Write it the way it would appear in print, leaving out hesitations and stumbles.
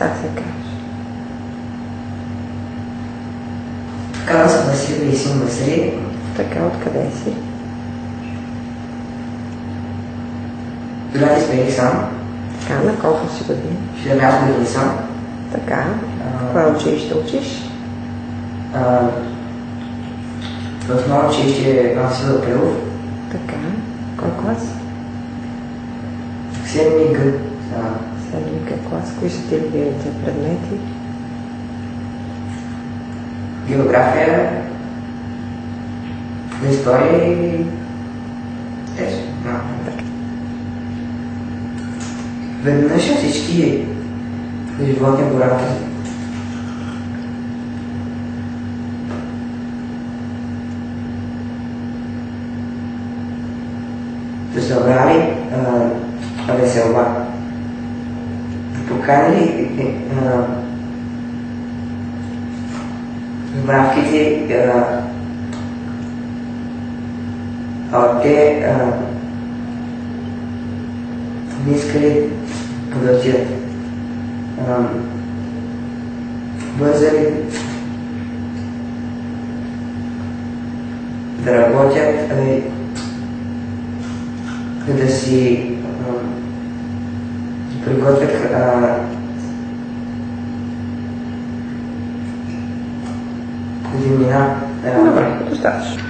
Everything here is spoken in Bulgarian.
Как се казваш? Казвам се Васил и съм Василий. Така, откъде си? Роден сме сам. Така, на колко си години? 14 години съм. Така, в кое училище учиш? В основно училище Васил Априлов. Така, кой клас? 7 Г. Седмика клас. Кои са ти любимите предмети? География, история и... Веднъж всички животни в гората. Да събрали веселба. Поканили мравките, те не искали да отидат. Бързали да работят, да си приготвят земя. Добре, достатъчно.